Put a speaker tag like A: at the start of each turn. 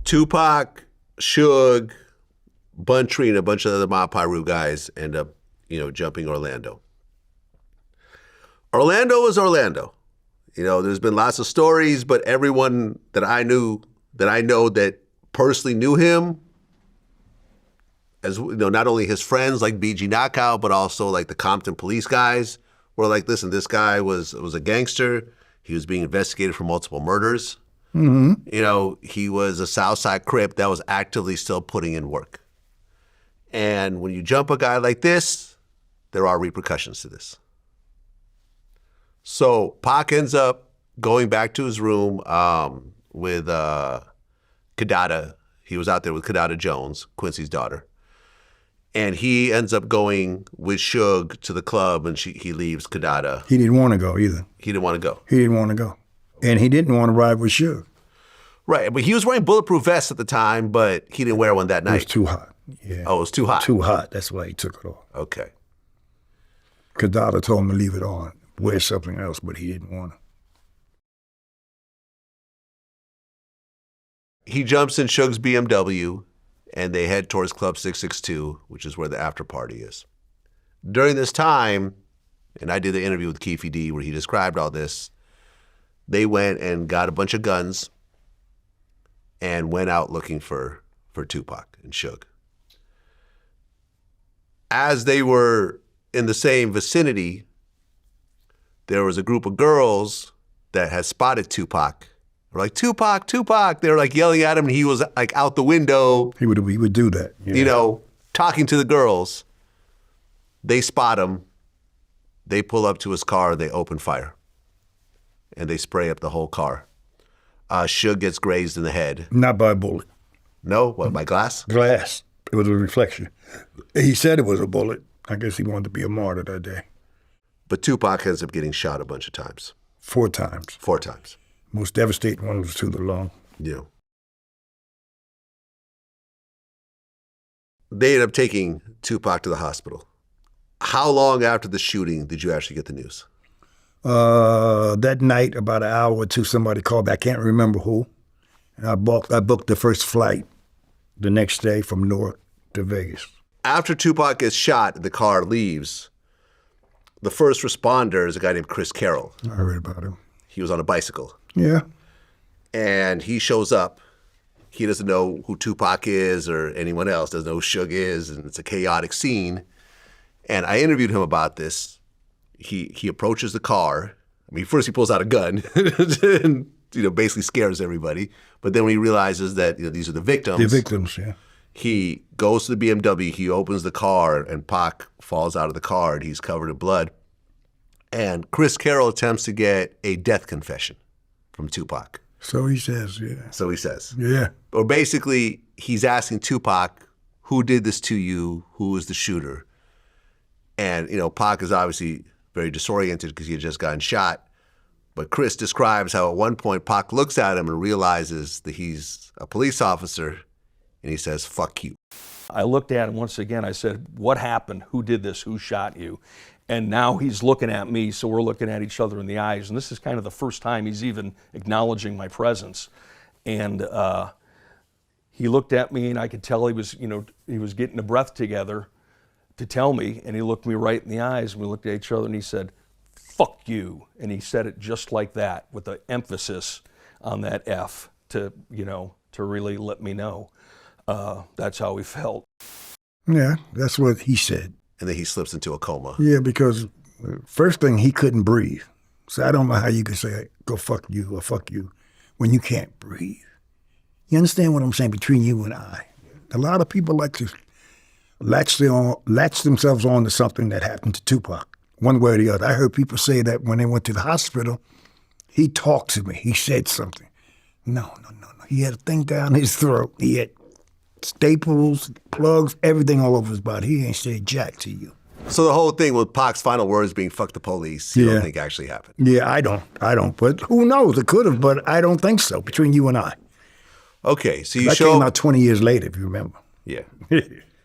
A: Tupac, Suge, Bun Tree, and a bunch of other Ma Piru guys end up, jumping Orlando. Orlando is Orlando. There's been lots of stories, but everyone that I know that personally knew him, as not only his friends like BG Knockout, but also like the Compton police guys were like, listen, this guy was a gangster. He was being investigated for multiple murders. Mm-hmm. He was a Southside Crip that was actively still putting in work. And when you jump a guy like this, there are repercussions to this. So Pac ends up going back to his room with Kadada. He was out there with Kadada Jones, Quincy's daughter. And he ends up going with Suge to the club, and he leaves Kadada.
B: He didn't want to go either.
A: He didn't want to go.
B: He didn't want to go. And he didn't want to ride with Suge.
A: Right, but he was wearing bulletproof vests at the time, but he didn't wear one that night.
B: It was too hot. Yeah.
A: Oh, it was too hot?
B: Too hot. That's why he took it off.
A: Okay.
B: Kadada told him to leave it on, wear something else, but he didn't want to.
A: He jumps in Suge's BMW, and they head towards Club 662, which is where the after party is. During this time, and I did the interview with Keefe D where he described all this, they went and got a bunch of guns and went out looking for Tupac and Suge. As they were in the same vicinity, there was a group of girls that had spotted Tupac. They were like, Tupac, Tupac. They were like yelling at him, and he was like out the window.
B: He would do that. Yeah.
A: Talking to the girls. They spot him. They pull up to his car. They open fire. And they spray up the whole car. Suge gets grazed in the head.
B: Not by a bullet.
A: No? What, by glass?
B: Glass. It was a reflection. He said it was a bullet. I guess he wanted to be a martyr that day.
A: But Tupac ends up getting shot a bunch of times.
B: 4 times.
A: 4 times.
B: Most devastating one was to the lung.
A: Yeah. They ended up taking Tupac to the hospital. How long after the shooting did you actually get the news?
B: That night, about an hour or two, somebody called me. I can't remember who. And I booked the first flight the next day from Newark to Vegas.
A: After Tupac gets shot, the car leaves. The first responder is a guy named Chris Carroll.
B: I heard about him.
A: He was on a bicycle.
B: Yeah.
A: And he shows up. He doesn't know who Tupac is or anyone else, doesn't know who Suge is, and it's a chaotic scene. And I interviewed him about this. He approaches the car. I mean, first he pulls out a gun and basically scares everybody. But then when he realizes that these are the victims.
B: The victims, yeah.
A: He goes to the BMW, he opens the car, and Pac falls out of the car, and he's covered in blood. And Chris Carroll attempts to get a death confession from Tupac.
B: So he says, yeah.
A: So he says.
B: Yeah.
A: Or basically, he's asking Tupac, who did this to you? Who was the shooter? And, Pac is obviously very disoriented because he had just gotten shot. But Chris describes how at one point Pac looks at him and realizes that he's a police officer, and he says, fuck you.
C: I looked at him once again. I said, what happened? Who did this? Who shot you? And now he's looking at me, so we're looking at each other in the eyes. And this is kind of the first time he's even acknowledging my presence. And he looked at me, and I could tell he was getting a breath together to tell me. And he looked me right in the eyes, and we looked at each other, and he said, fuck you. And he said it just like that, with the emphasis on that F to really let me know. That's how he felt.
B: Yeah, that's what he said.
A: And then he slips into a coma.
B: Yeah, because first thing, he couldn't breathe. So I don't know how you can say, go fuck you or fuck you when you can't breathe. You understand what I'm saying between you and I? A lot of people like to latch themselves on to something that happened to Tupac, one way or the other. I heard people say that when they went to the hospital, he talked to me. He said something. No. He had a thing down his throat. He had staples, plugs, everything all over his body. He ain't said jack to you.
A: So the whole thing with Pac's final words being "fuck the police," you don't think actually happened?
B: Yeah, I don't. But who knows? It could have, but I don't think so. Between you and I.
A: Okay, so
B: that came out 20 years later, if you remember.
A: Yeah.